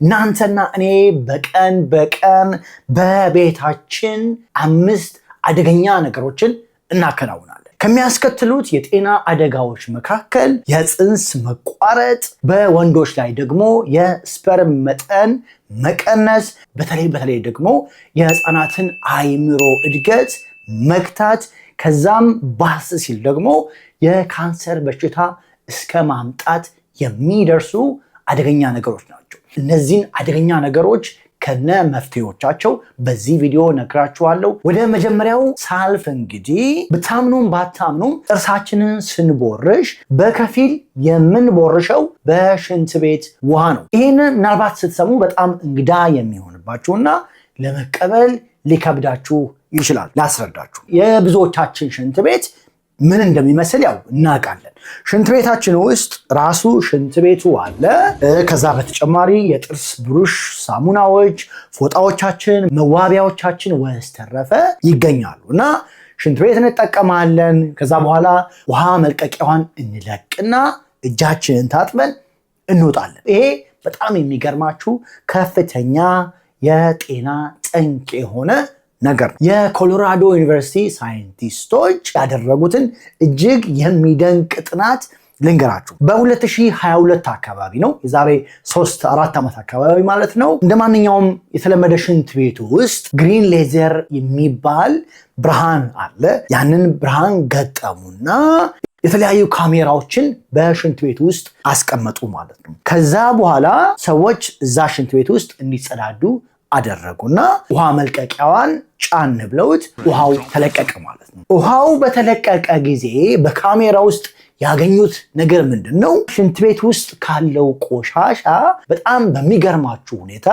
እናንተና እኔ በቀን በቤታችን 5 አደገኛ ነገሮችን እናከናውናለን። ከሚያስከትሉት የጤና አደጋዎች መካከል የጽንስ መቋረጥ፣ በወንዶች ላይ ደግሞ የስፐርም መጠን መቀነስ፣ በተለይ ደግሞ የህፃናትን አእምሮ እድገት መግታት፣ ከዛም ባስ ሲል ደግሞ የካንሰር በሽታ እስከ ማምጣት የሚደርሱ አደገኛ ነገሮች ናቸው። እነዚህን አደገኛ ነገሮች ከነ መፍትሄዎቻቸው በዚህ ቪዲዮ ነግራችኋለሁ። ወደ መጀመሪያው ሳልፍ እንግዲህ ብታምኑም ባታምኑም ጥርሳችንን ስንቦርሽ በከፊል የምንቦርሸው በሽንት ቤት ውሃ ነው። ይህንን ምናልባት ስትሰሙ በጣም እንግዳ የሚሆንባችሁና ለመቀበል ሊከብዳችሁ ይችላል። ላስረዳችሁ። የብዙዎቻችን ሽንት ቤት ምን እንደሚመስል ያው እናውቃለን። ሽንት ቤታችን ውስጥ ራሱ ሽንት ቤቱ አለ። ከዛ በተጨማሪ የጥርስ ብሩሽ፣ ሳሙናዎች፣ ፎጣዎቻችን፣ መዋቢያዎቻችን ወስተረፈ ይገኛሉ እና ሽንት ቤት እንጠቀማለን። ከዛ በኋላ ውሃ መልቀቂያዋን እንለቅና እጃችንን ታጥበን እንወጣለን። ይሄ በጣም የሚገርማችሁ ከፍተኛ የጤና ጠንቅ የሆነ ነገር ነው። የኮሎራዶ ዩኒቨርሲቲ ሳይንቲስቶች ያደረጉትን እጅግ የሚደንቅ ጥናት ልንገራችሁ። በ2022 አካባቢ ነው፣ የዛሬ 3-4 ዓመት አካባቢ ማለት ነው። እንደ ማንኛውም የተለመደ ሽንት ቤቱ ውስጥ ግሪን ሌዘር የሚባል ብርሃን አለ። ያንን ብርሃን ገጠሙና የተለያዩ ካሜራዎችን በሽንት ቤት ውስጥ አስቀመጡ ማለት ነው። ከዛ በኋላ ሰዎች እዛ ሽንት ቤት ውስጥ እንዲጸዳዱ አደረጉና ውሃ መልቀቂያዋን ጫን ብለውት ውሃው ተለቀቀ ማለት ነው። ውሃው በተለቀቀ ጊዜ በካሜራ ውስጥ ያገኙት ነገር ምንድን ነው? ሽንት ቤት ውስጥ ካለው ቆሻሻ በጣም በሚገርማችሁ ሁኔታ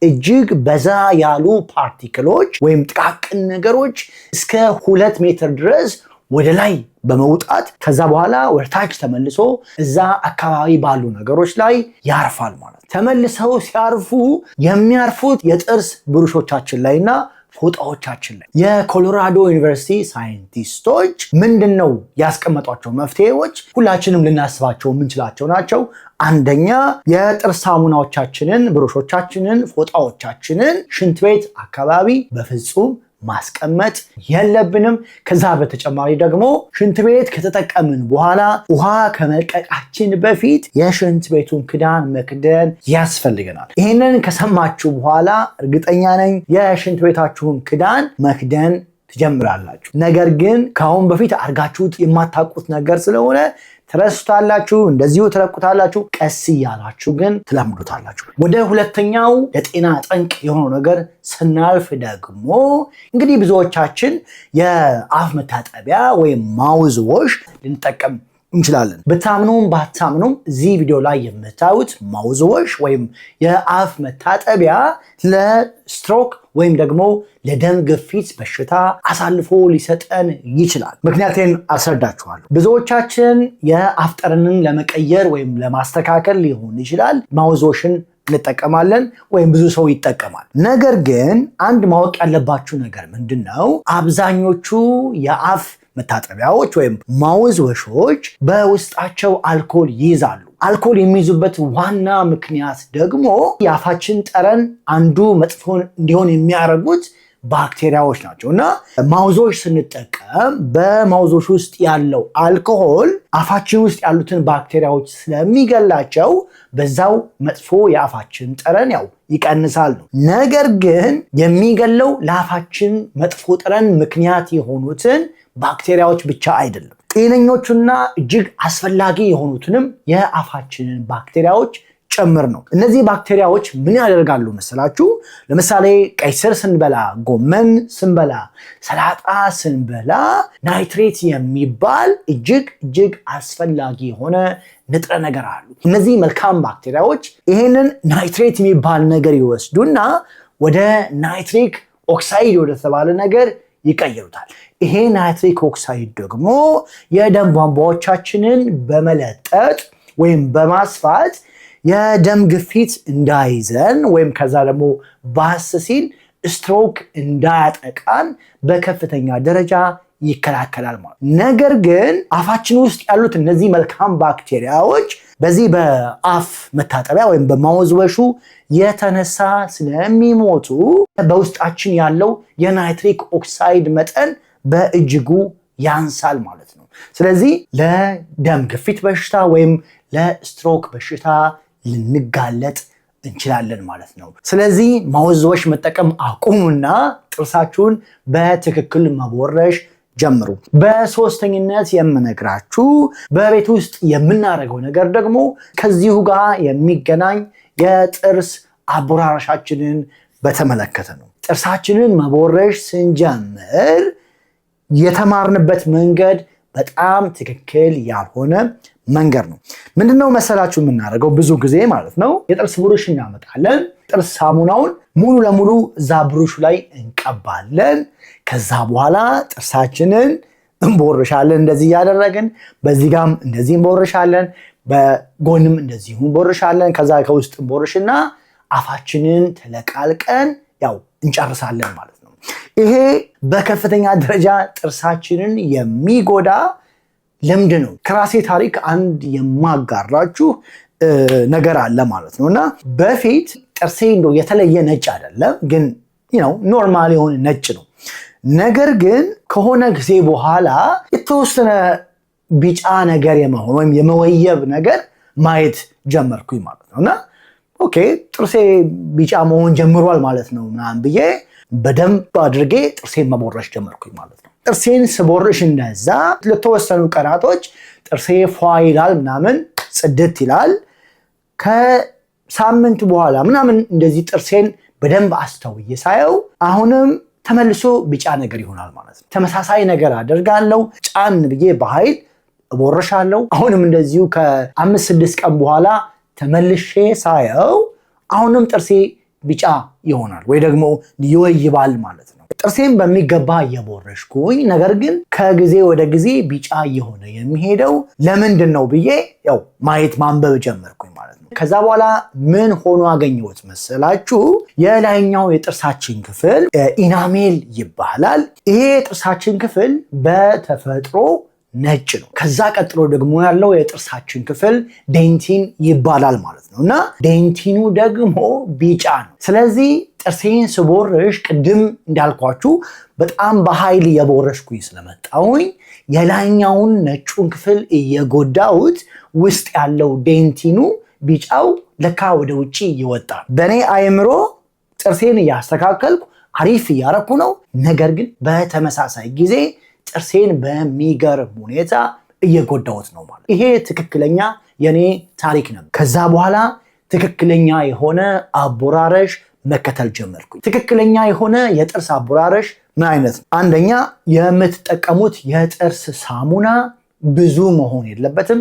እጅግ በዛ ያሉ ፓርቲክሎች ወይም ጥቃቅን ነገሮች እስከ 2 ሜትር ድረስ ወደ ላይ በመውጣት ከዛ በኋላ ወደ ታች ተመልሶ እዛ አካባቢ ባሉ ነገሮች ላይ ያርፋል ማለት ነው። ተመልሰው ሲያርፉ የሚያርፉት የጥርስ ብሩሾቻችን ላይና ፎጣዎቻችን ላይ። የኮሎራዶ ዩኒቨርሲቲ ሳይንቲስቶች ምንድነው ያስቀመጧቸው መፍትሄዎች? ሁላችንም ልናስባቸው የምንችላቸው ናቸው። አንደኛ፣ የጥርስ ሳሙናዎቻችንን፣ ብሩሾቻችንን፣ ፎጣዎቻችንን ሽንት ቤት አካባቢ በፍጹም ማስቀመጥ የለብንም። ከዛ በተጨማሪ ደግሞ ሽንት ቤት ከተጠቀምን በኋላ ውሃ ከመልቀቃችን በፊት የሽንት ቤቱን ክዳን መክደን ያስፈልገናል። ይህንን ከሰማችሁ በኋላ እርግጠኛ ነኝ የሽንት ቤታችሁን ክዳን መክደን ትጀምራላችሁ። ነገር ግን ከአሁን በፊት አድርጋችሁት የማታውቁት ነገር ስለሆነ ትረሱታላችሁ፣ እንደዚሁ ትለቁታላችሁ። ቀስ እያላችሁ ግን ትለምዱታላችሁ። ወደ ሁለተኛው ለጤና ጠንቅ የሆነው ነገር ስናልፍ ደግሞ እንግዲህ ብዙዎቻችን የአፍ መታጠቢያ ወይም ማውዝ ዎሽ ልንጠቀም እንችላለን። ብታምኑም ባታምኑም እዚህ ቪዲዮ ላይ የምታዩት ማውዝ ዎሽ ወይም የአፍ መታጠቢያ ለስትሮክ ወይም ደግሞ ለደም ግፊት በሽታ አሳልፎ ሊሰጠን ይችላል። ምክንያቱም አስረዳችኋለሁ። ብዙዎቻችን የአፍ ጠረንን ለመቀየር ወይም ለማስተካከል ሊሆን ይችላል ማውዝ ዎሽን እንጠቀማለን ወይም ብዙ ሰው ይጠቀማል። ነገር ግን አንድ ማወቅ ያለባችሁ ነገር ምንድነው? አብዛኞቹ የአፍ መታጠቢያዎች ወይም ማውዝ ዎሾች በውስጣቸው አልኮል ይይዛሉ። አልኮል የሚይዙበት ዋና ምክንያት ደግሞ የአፋችን ጠረን አንዱ መጥፎ እንዲሆን የሚያደርጉት ባክቴሪያዎች ናቸው እና ማውዞች ስንጠቀም በማውዞች ውስጥ ያለው አልኮሆል አፋችን ውስጥ ያሉትን ባክቴሪያዎች ስለሚገላቸው በዛው መጥፎ የአፋችን ጠረን ያው ይቀንሳል ነው። ነገር ግን የሚገለው ለአፋችን መጥፎ ጠረን ምክንያት የሆኑትን ባክቴሪያዎች ብቻ አይደለም። ጤነኞቹና እጅግ አስፈላጊ የሆኑትንም የአፋችንን ባክቴሪያዎች ጭምር ነው። እነዚህ ባክቴሪያዎች ምን ያደርጋሉ መሰላችሁ? ለምሳሌ ቀይ ስር ስንበላ፣ ጎመን ስንበላ፣ ሰላጣ ስንበላ ናይትሬት የሚባል እጅግ አስፈላጊ የሆነ ንጥረ ነገር አሉ። እነዚህ መልካም ባክቴሪያዎች ይሄንን ናይትሬት የሚባል ነገር ይወስዱና ወደ ናይትሪክ ኦክሳይድ ወደ ተባለ ነገር ይቀይሩታል። ይሄ ናይትሪክ ኦክሳይድ ደግሞ የደም ቧንቧዎቻችንን በመለጠጥ ወይም በማስፋት የደም ግፊት እንዳይዘን ወይም ከዛ ደግሞ ባስ ሲል ስትሮክ እንዳያጠቃን በከፍተኛ ደረጃ ይከላከላል ማለት። ነገር ግን አፋችን ውስጥ ያሉት እነዚህ መልካም ባክቴሪያዎች በዚህ በአፍ መታጠቢያ ወይም በማውዝወሹ የተነሳ ስለሚሞቱ በውስጣችን ያለው የናይትሪክ ኦክሳይድ መጠን በእጅጉ ያንሳል ማለት ነው። ስለዚህ ለደም ግፊት በሽታ ወይም ለስትሮክ በሽታ ልንጋለጥ እንችላለን ማለት ነው። ስለዚህ ማውዝወሽ መጠቀም አቁሙና ጥርሳችሁን በትክክል መቦረሽ ጀምሩ። በሶስተኝነት የምነግራችሁ በቤት ውስጥ የምናደርገው ነገር ደግሞ ከዚሁ ጋር የሚገናኝ የጥርስ አቦራረሻችንን በተመለከተ ነው። ጥርሳችንን መቦረሽ ስንጀምር የተማርንበት መንገድ በጣም ትክክል ያልሆነ መንገድ ነው። ምንድነው መሰላችሁ የምናደርገው? ብዙ ጊዜ ማለት ነው የጥርስ ብሩሽ እናመጣለን። ጥርስ ሳሙናውን ሙሉ ለሙሉ እዛ ብሩሹ ላይ እንቀባለን። ከዛ በኋላ ጥርሳችንን እንቦርሻለን። እንደዚህ እያደረግን በዚህ ጋም እንደዚህ እንቦርሻለን፣ በጎንም እንደዚህ እንቦርሻለን። ከዛ ከውስጥ እንቦርሽና አፋችንን ተለቃልቀን ያው እንጨርሳለን ማለት ነው። ይሄ በከፍተኛ ደረጃ ጥርሳችንን የሚጎዳ ልምድ ነው። ከራሴ ታሪክ አንድ የማጋራችሁ ነገር አለ ማለት ነው። እና በፊት ጥርሴ እንደው የተለየ ነጭ አይደለም፣ ግን ኖርማል የሆነ ነጭ ነው። ነገር ግን ከሆነ ጊዜ በኋላ የተወሰነ ቢጫ ነገር የመሆን ወይም የመወየብ ነገር ማየት ጀመርኩኝ ማለት ነው። እና ኦኬ ጥርሴ ቢጫ መሆን ጀምሯል ማለት ነው ምናምን ብዬ በደንብ አድርጌ ጥርሴን መቦረሽ ጀመርኩኝ ማለት ነው። ጥርሴን ስቦርሽ እንደዛ ለተወሰኑ ቀናቶች ጥርሴ ፏ ይላል ምናምን ጽድት ይላል። ከሳምንት በኋላ ምናምን እንደዚህ ጥርሴን በደንብ አስተውዬ ሳየው አሁንም ተመልሶ ቢጫ ነገር ይሆናል ማለት ነው። ተመሳሳይ ነገር አደርጋለሁ። ጫን ብዬ በኃይል እቦርሻለሁ። አሁንም እንደዚሁ ከ5-6 ቀን በኋላ ተመልሼ ሳየው አሁንም ጥርሴ ቢጫ ይሆናል ወይ ደግሞ ይወይባል ማለት ነው። ጥርሴን በሚገባ እየቦረሽኩኝ ነገር ግን ከጊዜ ወደ ጊዜ ቢጫ እየሆነ የሚሄደው ለምንድን ነው ብዬ ያው ማየት ማንበብ ጀመርኩኝ ማለት ነው። ከዛ በኋላ ምን ሆኖ አገኘሁት መሰላችሁ? የላይኛው የጥርሳችን ክፍል ኢናሜል ይባላል። ይሄ የጥርሳችን ክፍል በተፈጥሮ ነጭ ነው። ከዛ ቀጥሎ ደግሞ ያለው የጥርሳችን ክፍል ዴንቲን ይባላል ማለት ነው። እና ዴንቲኑ ደግሞ ቢጫ ነው። ስለዚህ ጥርሴን ስቦርሽ ቅድም እንዳልኳችሁ በጣም በኃይል እየቦረሽኩኝ ስለመጣሁኝ የላይኛውን ነጩን ክፍል እየጎዳሁት ውስጥ ያለው ዴንቲኑ ቢጫው ለካ ወደ ውጪ ይወጣል። በእኔ አእምሮ ጥርሴን እያስተካከልኩ አሪፍ እያረኩ ነው። ነገር ግን በተመሳሳይ ጊዜ ጥርሴን በሚገርም ሁኔታ እየጎዳሁት ነው ማለት። ይሄ ትክክለኛ የኔ ታሪክ ነው። ከዛ በኋላ ትክክለኛ የሆነ አቦራረሽ መከተል ጀመርኩኝ። ትክክለኛ የሆነ የጥርስ አቦራረሽ ምን አይነት ነው? አንደኛ የምትጠቀሙት የጥርስ ሳሙና ብዙ መሆን የለበትም።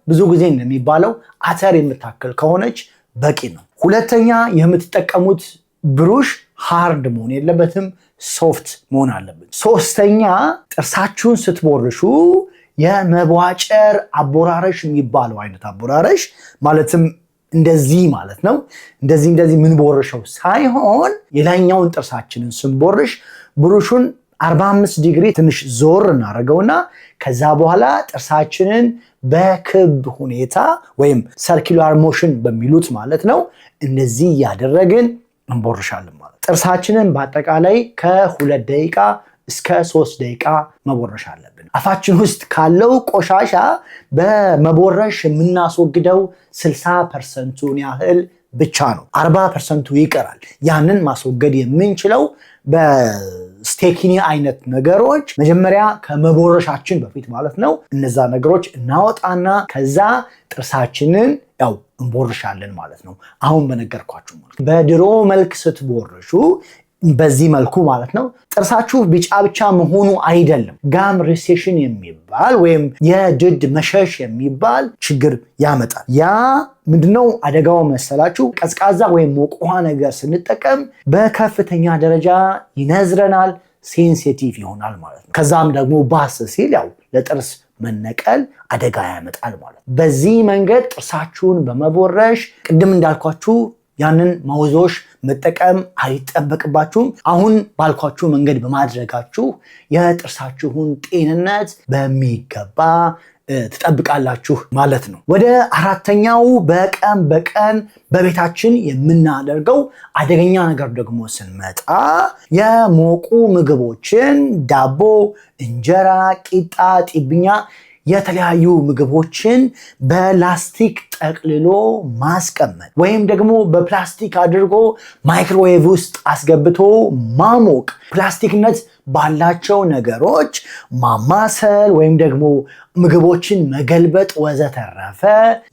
ብዙ ጊዜ እንደሚባለው አተር የምታክል ከሆነች በቂ ነው። ሁለተኛ የምትጠቀሙት ብሩሽ ሃርድ መሆን የለበትም፣ ሶፍት መሆን አለበት። ሶስተኛ ጥርሳችሁን ስትቦርሹ የመቧጨር አቦራረሽ የሚባለው አይነት አቦራረሽ ማለትም እንደዚህ ማለት ነው። እንደዚህ ምን ቦርሸው ሳይሆን የላይኛውን ጥርሳችንን ስንቦርሽ ብሩሹን 45 ዲግሪ ትንሽ ዞር እናደርገውና ከዛ በኋላ ጥርሳችንን በክብ ሁኔታ ወይም ሰርኪላር ሞሽን በሚሉት ማለት ነው እንደዚህ እያደረግን እንቦርሻለን ማለት። ጥርሳችንን በአጠቃላይ ከ2 ደቂቃ እስከ 3 ደቂቃ መቦረሽ አለብን። አፋችን ውስጥ ካለው ቆሻሻ በመቦረሽ የምናስወግደው 60% ያህል ብቻ ነው። 40% ይቀራል። ያንን ማስወገድ የምንችለው በስቴኪኒ አይነት ነገሮች መጀመሪያ ከመቦረሻችን በፊት ማለት ነው። እነዛ ነገሮች እናወጣና ከዛ ጥርሳችንን ያው እንቦርሻለን ማለት ነው። አሁን በነገርኳችሁ ማለት በድሮ መልክ ስትቦርሹ በዚህ መልኩ ማለት ነው ጥርሳችሁ ቢጫ ብቻ መሆኑ አይደለም። ጋም ሪሴሽን የሚባል ወይም የድድ መሸሽ የሚባል ችግር ያመጣል። ያ ምንድነው አደጋው መሰላችሁ? ቀዝቃዛ ወይም ሞቅ ውሃ ነገር ስንጠቀም በከፍተኛ ደረጃ ይነዝረናል፣ ሴንሲቲቭ ይሆናል ማለት ነው። ከዛም ደግሞ ባስ ሲል ያው ለጥርስ መነቀል አደጋ ያመጣል ማለት ነው። በዚህ መንገድ ጥርሳችሁን በመቦረሽ ቅድም እንዳልኳችሁ ያንን ማውዞሽ መጠቀም አይጠበቅባችሁም። አሁን ባልኳችሁ መንገድ በማድረጋችሁ የጥርሳችሁን ጤንነት በሚገባ ትጠብቃላችሁ ማለት ነው። ወደ አራተኛው በቀን በቀን በቤታችን የምናደርገው አደገኛ ነገር ደግሞ ስንመጣ የሞቁ ምግቦችን ዳቦ፣ እንጀራ፣ ቂጣ፣ ጢብኛ የተለያዩ ምግቦችን በላስቲክ ጠቅልሎ ማስቀመጥ ወይም ደግሞ በፕላስቲክ አድርጎ ማይክሮዌቭ ውስጥ አስገብቶ ማሞቅ፣ ፕላስቲክነት ባላቸው ነገሮች ማማሰል ወይም ደግሞ ምግቦችን መገልበጥ ወዘተረፈ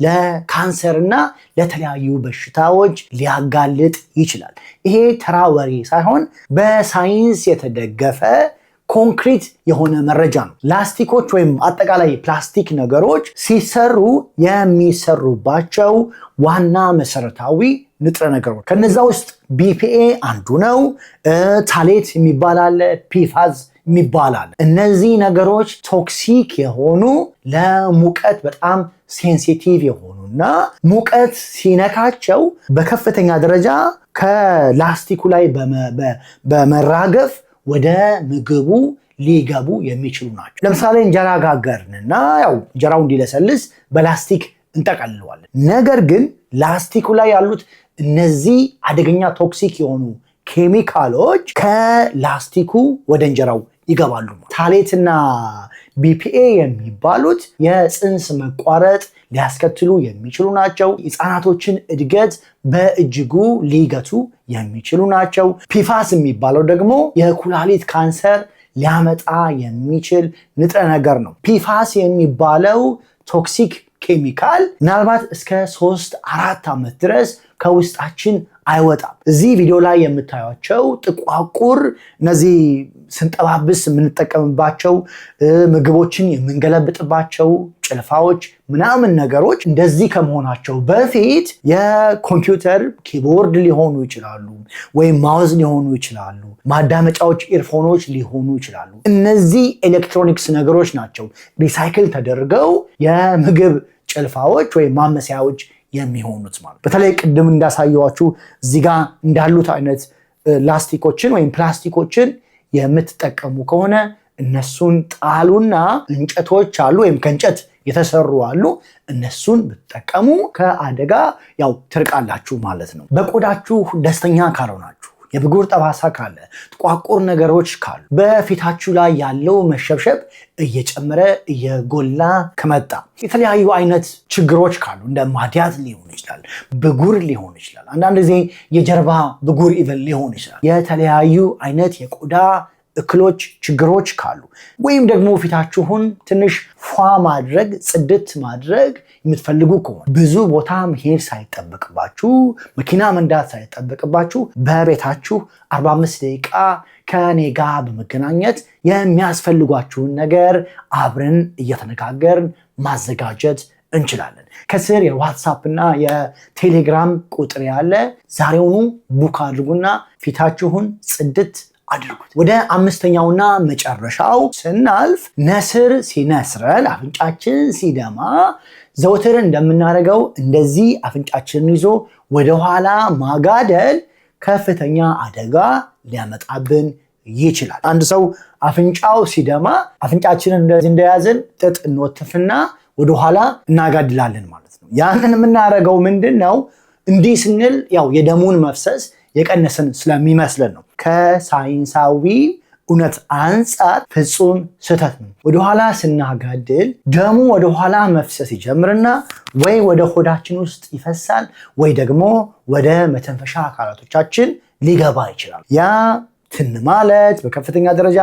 ለካንሰርና ለተለያዩ በሽታዎች ሊያጋልጥ ይችላል። ይሄ ተራ ወሬ ሳይሆን በሳይንስ የተደገፈ ኮንክሪት የሆነ መረጃ ነው። ላስቲኮች ወይም አጠቃላይ ፕላስቲክ ነገሮች ሲሰሩ የሚሰሩባቸው ዋና መሰረታዊ ንጥረ ነገሮች ከነዛ ውስጥ BPA አንዱ ነው። ታሌት የሚባል አለ፣ ፒፋዝ የሚባል አለ። እነዚህ ነገሮች ቶክሲክ የሆኑ ለሙቀት በጣም ሴንሲቲቭ የሆኑና ሙቀት ሲነካቸው በከፍተኛ ደረጃ ከላስቲኩ ላይ በመራገፍ ወደ ምግቡ ሊገቡ የሚችሉ ናቸው። ለምሳሌ እንጀራ ጋገርንና ያው እንጀራው እንዲለሰልስ በላስቲክ እንጠቀልለዋለን። ነገር ግን ላስቲኩ ላይ ያሉት እነዚህ አደገኛ ቶክሲክ የሆኑ ኬሚካሎች ከላስቲኩ ወደ እንጀራው ይገባሉ። ታሌትና BPA የሚባሉት የፅንስ መቋረጥ ሊያስከትሉ የሚችሉ ናቸው። የህፃናቶችን እድገት በእጅጉ ሊገቱ የሚችሉ ናቸው። ፒፋስ የሚባለው ደግሞ የኩላሊት ካንሰር ሊያመጣ የሚችል ንጥረ ነገር ነው። ፒፋስ የሚባለው ቶክሲክ ኬሚካል ምናልባት እስከ 3-4 ዓመት ድረስ ከውስጣችን አይወጣም። እዚህ ቪዲዮ ላይ የምታዩቸው ጥቋቁር እነዚህ ስንጠባብስ የምንጠቀምባቸው ምግቦችን የምንገለብጥባቸው ጭልፋዎች ምናምን ነገሮች እንደዚህ ከመሆናቸው በፊት የኮምፒውተር ኪቦርድ ሊሆኑ ይችላሉ፣ ወይም ማውዝ ሊሆኑ ይችላሉ፣ ማዳመጫዎች ኢርፎኖች ሊሆኑ ይችላሉ። እነዚህ ኤሌክትሮኒክስ ነገሮች ናቸው ሪሳይክል ተደርገው የምግብ ጭልፋዎች ወይም ማመሰያዎች የሚሆኑት ማለት። በተለይ ቅድም እንዳሳየዋችሁ እዚህ ጋር እንዳሉት አይነት ላስቲኮችን ወይም ፕላስቲኮችን የምትጠቀሙ ከሆነ እነሱን ጣሉና እንጨቶች አሉ ወይም ከእንጨት የተሰሩ አሉ፣ እነሱን ብትጠቀሙ ከአደጋ ያው ትርቃላችሁ ማለት ነው። በቆዳችሁ ደስተኛ ካልሆናችሁ፣ የብጉር ጠባሳ ካለ፣ ጥቋቁር ነገሮች ካሉ፣ በፊታችሁ ላይ ያለው መሸብሸብ እየጨመረ እየጎላ ከመጣ፣ የተለያዩ አይነት ችግሮች ካሉ እንደ ማዲያት ሊሆን ይችላል፣ ብጉር ሊሆን ይችላል፣ አንዳንድ ጊዜ የጀርባ ብጉር ኢቨን ሊሆን ይችላል። የተለያዩ አይነት የቆዳ እክሎች ችግሮች ካሉ ወይም ደግሞ ፊታችሁን ትንሽ ፏ ማድረግ ጽድት ማድረግ የምትፈልጉ ከሆነ ብዙ ቦታ መሄድ ሳይጠበቅባችሁ መኪና መንዳት ሳይጠበቅባችሁ በቤታችሁ 45 ደቂቃ ከኔ ጋር በመገናኘት የሚያስፈልጓችሁን ነገር አብረን እየተነጋገርን ማዘጋጀት እንችላለን። ከስር የዋትሳፕ እና የቴሌግራም ቁጥር ያለ ዛሬውኑ ቡክ አድርጉና ፊታችሁን ጽድት አድርጉት። ወደ አምስተኛውና መጨረሻው ስናልፍ ነስር ሲነስረን አፍንጫችን ሲደማ ዘውትር እንደምናደርገው እንደዚህ አፍንጫችንን ይዞ ወደኋላ ማጋደል ከፍተኛ አደጋ ሊያመጣብን ይችላል። አንድ ሰው አፍንጫው ሲደማ አፍንጫችንን እንደዚህ እንደያዝን ጥጥ እንወትፍና ወደኋላ እናጋድላለን ማለት ነው። ያንን የምናደርገው ምንድነው? እንዲህ ስንል ያው የደሙን መፍሰስ የቀነሰን ስለሚመስለን ነው። ከሳይንሳዊ እውነት አንጻር ፍጹም ስህተት ነው። ወደኋላ ስናጋድል ደሙ ወደኋላ መፍሰስ ይጀምርና ወይ ወደ ሆዳችን ውስጥ ይፈሳል ወይ ደግሞ ወደ መተንፈሻ አካላቶቻችን ሊገባ ይችላል። ያ ትን ማለት በከፍተኛ ደረጃ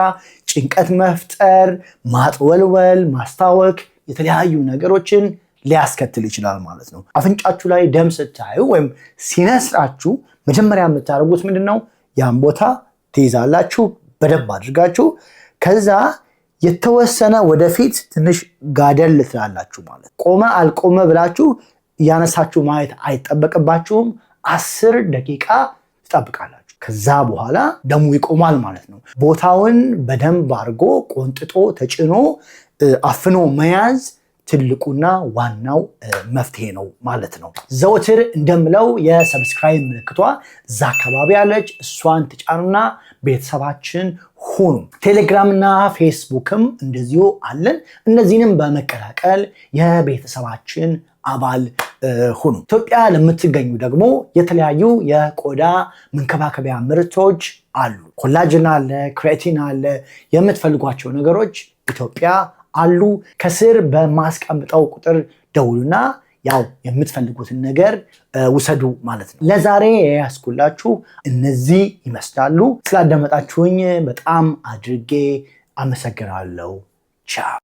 ጭንቀት መፍጠር፣ ማጥወልወል፣ ማስታወክ፣ የተለያዩ ነገሮችን ሊያስከትል ይችላል ማለት ነው። አፍንጫችሁ ላይ ደም ስታዩ ወይም ሲነስራችሁ መጀመሪያ የምታደርጉት ምንድነው? ያን ቦታ ትይዛላችሁ በደንብ አድርጋችሁ። ከዛ የተወሰነ ወደፊት ትንሽ ጋደል ትላላችሁ ማለት። ቆመ አልቆመ ብላችሁ እያነሳችሁ ማየት አይጠበቅባችሁም። 10 ደቂቃ ትጠብቃላችሁ። ከዛ በኋላ ደሙ ይቆማል ማለት ነው። ቦታውን በደንብ አድርጎ ቆንጥጦ ተጭኖ አፍኖ መያዝ ትልቁና ዋናው መፍትሄ ነው ማለት ነው። ዘወትር እንደምለው የሰብስክራይብ ምልክቷ እዛ አካባቢ ያለች እሷን ትጫኑና ቤተሰባችን ሁኑ። ቴሌግራምና ፌስቡክም እንደዚሁ አለን። እነዚህንም በመቀላቀል የቤተሰባችን አባል ሁኑ። ኢትዮጵያ ለምትገኙ ደግሞ የተለያዩ የቆዳ መንከባከቢያ ምርቶች አሉ። ኮላጅን አለ፣ ክሬቲን አለ። የምትፈልጓቸው ነገሮች ኢትዮጵያ አሉ። ከስር በማስቀምጠው ቁጥር ደውሉና ያው የምትፈልጉትን ነገር ውሰዱ ማለት ነው። ለዛሬ ያስኩላችሁ እነዚህ ይመስላሉ። ስላዳመጣችሁኝ በጣም አድርጌ አመሰግናለሁ። ቻው።